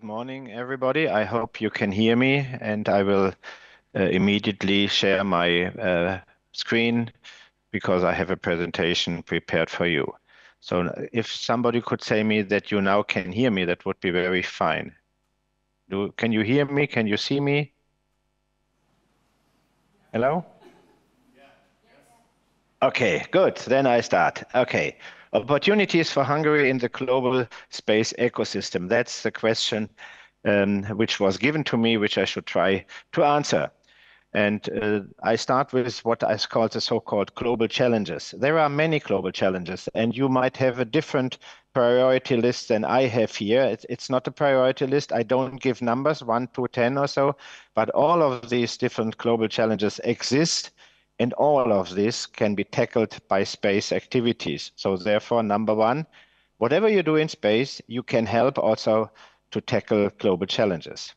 good morning, everybody. I hope you can hear me, and I will immediately share my screen because I have a presentation prepared for you. So if somebody could say me that you now can hear me, that would be very fine. Can you hear me? Can you see me? Hello? Okay, good. Then I start. Okay. Opportunities for Hungary in the global space ecosystem. That's the question which was given to me, which I should try to answer. And I start with what I call the so-called global challenges. There are many global challenges, and you might have a different priority list than I have here. It's not a priority list. I don't give numbers, 1 to 10 or so, but all of these different global challenges exist, and all of this can be tackled by space activities. So therefore, number one, whatever you do in space, you can help also to tackle global challenges.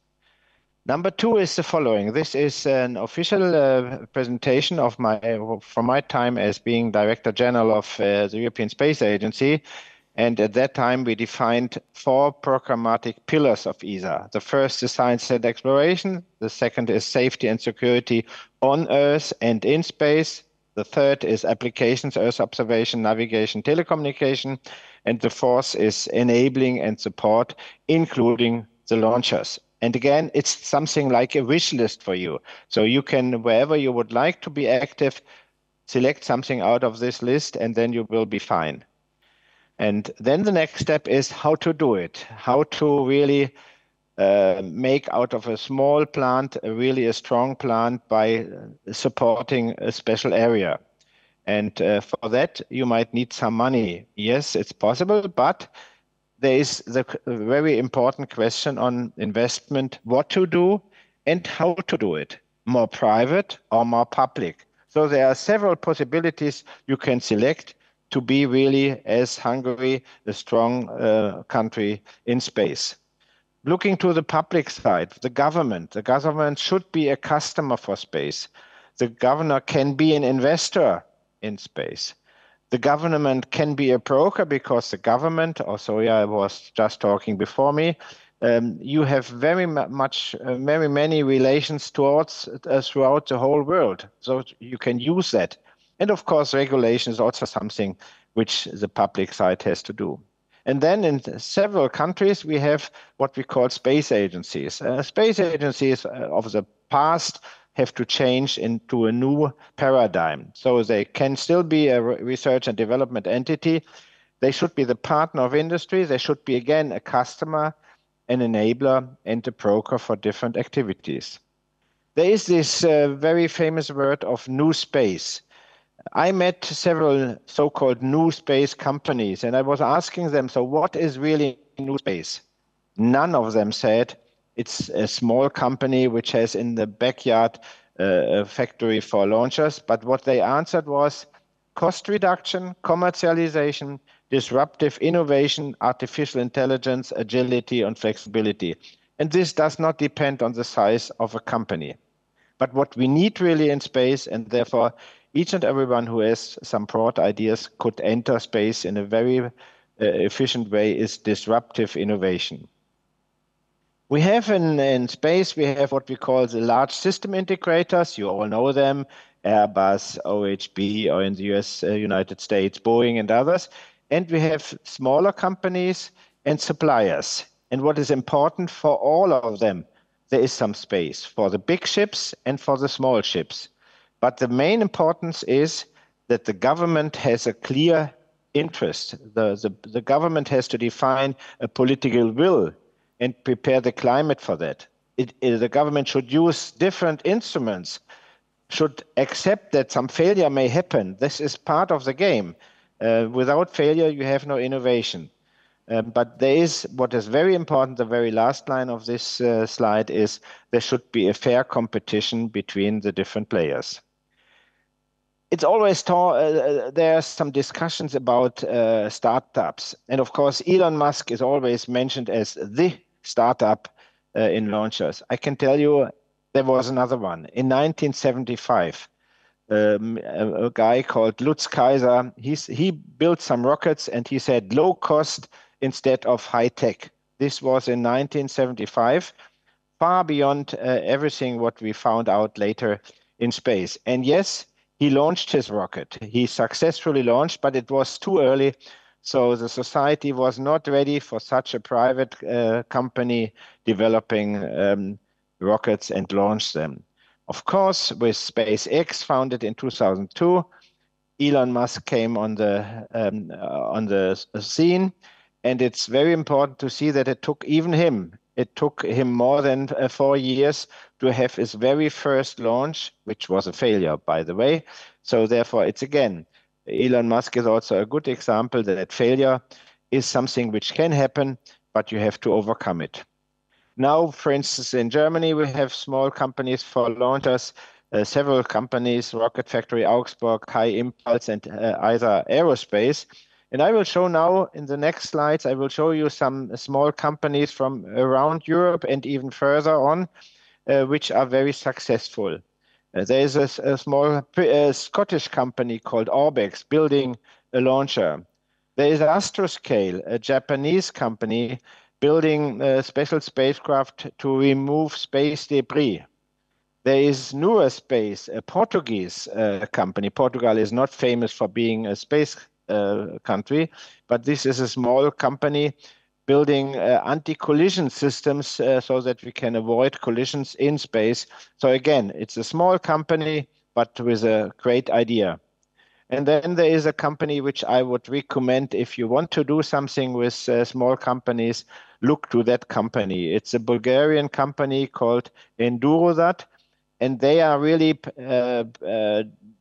Number two is the following. This is an official presentation of from my time as being Director General of the European Space Agency. And at that time, we defined 4 programmatic pillars of ESA. The first is science and exploration. The second is safety and security on Earth and in space. The third is applications, Earth observation, navigation, telecommunication. And the fourth is enabling and support, including the launchers. And again, it's something like a wish list for you. So you can, wherever you would like to be active, select something out of this list, and then you will be fine. And then the next step is how to do it, how to really make out of a small plant really a strong plant by supporting a special area. And for that, you might need some money. Yes, it's possible, but there is the very important question on investment, what to do and how to do it, more private or more public. So there are several possibilities you can select to be really, as Hungary, a strong country in space. Looking to the public side, the government should be a customer for space. The governor can be an investor in space. The government can be a broker because the government, also I was just talking before me, you have very many relations towards throughout the whole world. So you can use that. And of course, regulation is also something which the public side has to do. And then in several countries, we have what we call space agencies. Space agencies of the past have to change into a new paradigm. So they can still be a research and development entity. They should be the partner of industry. They should be, again, a customer, an enabler, and a broker for different activities. There is this very famous word of new space. I met several so-called new space companies, and I was asking them, so what is really new space? None of them said, it's a small company which has in the backyard a factory for launchers. But what they answered was cost reduction, commercialization, disruptive innovation, artificial intelligence, agility, and flexibility. And this does not depend on the size of a company. But what we need really in space, and therefore each and everyone who has some broad ideas could enter space in a very efficient way, is disruptive innovation. We have in space, we have what we call the large system integrators. You all know them, Airbus, OHB, or in the US, United States, Boeing and others. And we have smaller companies and suppliers. And what is important for all of them, there is some space for the big ships and for the small ships. But the main importance is that the government has a clear interest. The government has to define a political will and prepare the climate for that. The government should use different instruments, should accept that some failure may happen. This is part of the game. Without failure, you have no innovation. But there is, what is very important, the very last line of this slide is there should be a fair competition between the different players. It's always there are some discussions about startups. And of course, Elon Musk is always mentioned as the startup in launchers. I can tell you there was another one. In 1975, a guy called Lutz Kaiser, he built some rockets and he said low cost instead of high tech. This was in 1975, far beyond everything what we found out later in space. And yes, he launched his rocket. He successfully launched, but it was too early. So the society was not ready for such a private company developing rockets and launch them. Of course, with SpaceX, founded in 2002, Elon Musk came on the scene, and it's very important to see that it took him more than 4 years to have his very first launch, which was a failure, by the way. So therefore, it's again, Elon Musk is also a good example that failure is something which can happen, but you have to overcome it. Now, for instance, in Germany, we have small companies for launchers, several companies, Rocket Factory Augsburg, High Impulse, and EISA Aerospace. And I will show now in the next slides, I will show you some small companies from around Europe and even further on, which are very successful. There is a small Scottish company called Orbex building a launcher. There is Astroscale, a Japanese company building special spacecraft to remove space debris. There is Neurospace, a Portuguese company. Portugal is not famous for being a space country, but this is a small company building anti-collision systems so that we can avoid collisions in space. So again, it's a small company, but with a great idea. And then there is a company which I would recommend if you want to do something with small companies, look to that company. It's a Bulgarian company called Endurosat, and they are really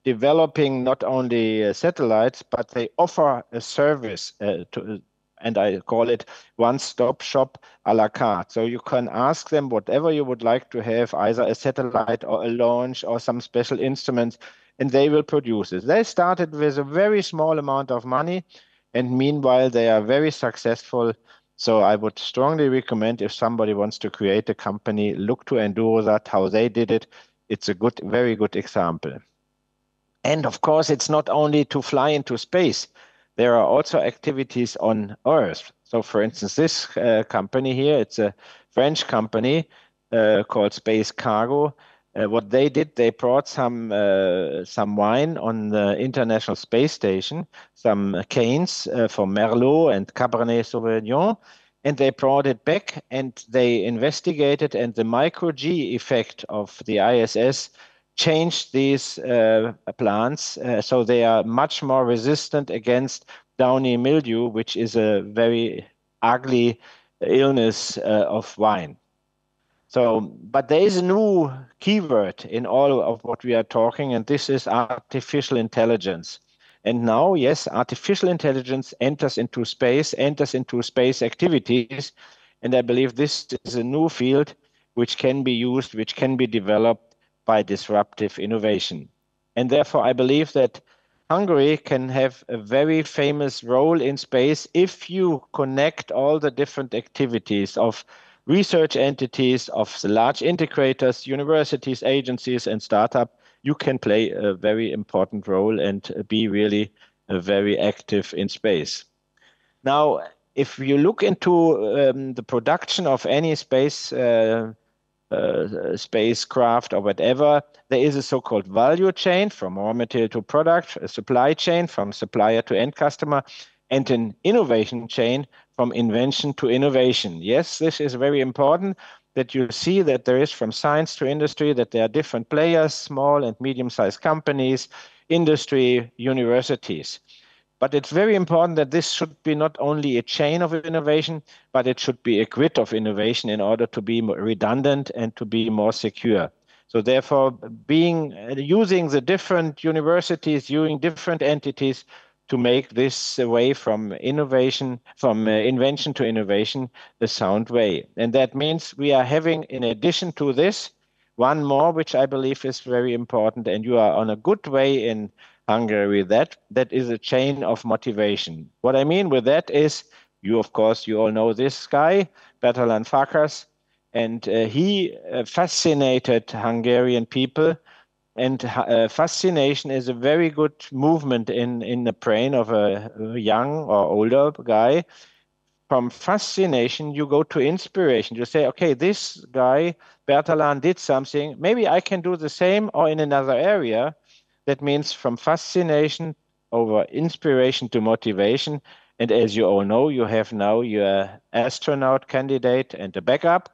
developing not only satellites, but they offer a service and I call it one-stop shop a la carte. So you can ask them whatever you would like to have, either a satellite or a launch or some special instruments, and they will produce it. They started with a very small amount of money, and meanwhile they are very successful. So I would strongly recommend if somebody wants to create a company, look to Endurosat, how they did it. It's a good, very good example. And of course, it's not only to fly into space. There are also activities on Earth. So for instance, this company here, it's a French company called Space Cargo. What they did, they brought some wine on the International Space Station, some canes for Merlot and Cabernet Sauvignon, and they brought it back and they investigated, and the micro-G effect of the ISS changed these plants so they are much more resistant against downy mildew, which is a very ugly illness of wine. So, but there is a new keyword in all of what we are talking, and this is artificial intelligence. And now, yes, artificial intelligence enters into space activities, and I believe this is a new field which can be used, which can be developed by disruptive innovation. And therefore, I believe that Hungary can have a very famous role in space if you connect all the different activities of research entities, of the large integrators, universities, agencies, and startup. You can play a very important role and be really very active in space. Now, if you look into the production of any spacecraft or whatever, there is a so-called value chain from raw material to product, a supply chain from supplier to end customer, and an innovation chain from invention to innovation. Yes, this is very important that you see that there is from science to industry, that there are different players, small and medium-sized companies, industry, universities. But it's very important that this should be not only a chain of innovation, but it should be a grid of innovation in order to be redundant and to be more secure. So therefore, using the different universities, using different entities to make this way from invention to innovation, a sound way. And that means we are having, in addition to this, one more, which I believe is very important, and you are on a good way in Hungary, that is a chain of motivation. What I mean with that is, you all know this guy, Bertalan Farkas, and he fascinated Hungarian people, and fascination is a very good movement in the brain of a young or older guy. from fascination, you go to inspiration. You say, okay, this guy, Bertalan, did something. Maybe I can do the same or in another area. That means from fascination over inspiration to motivation. And as you all know, you have now your astronaut candidate and the backup.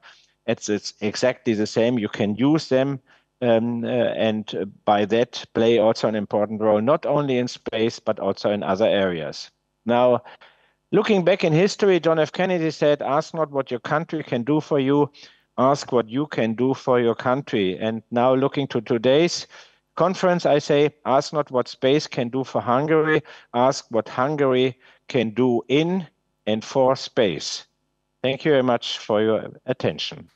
It's exactly the same. You can use them and by that play also an important role, not only in space, but also in other areas. Now, looking back in history, John F. Kennedy said, ask not what your country can do for you, ask what you can do for your country. And now looking to today's conference, I say, ask not what space can do for Hungary, ask what Hungary can do in and for space. Thank you very much for your attention.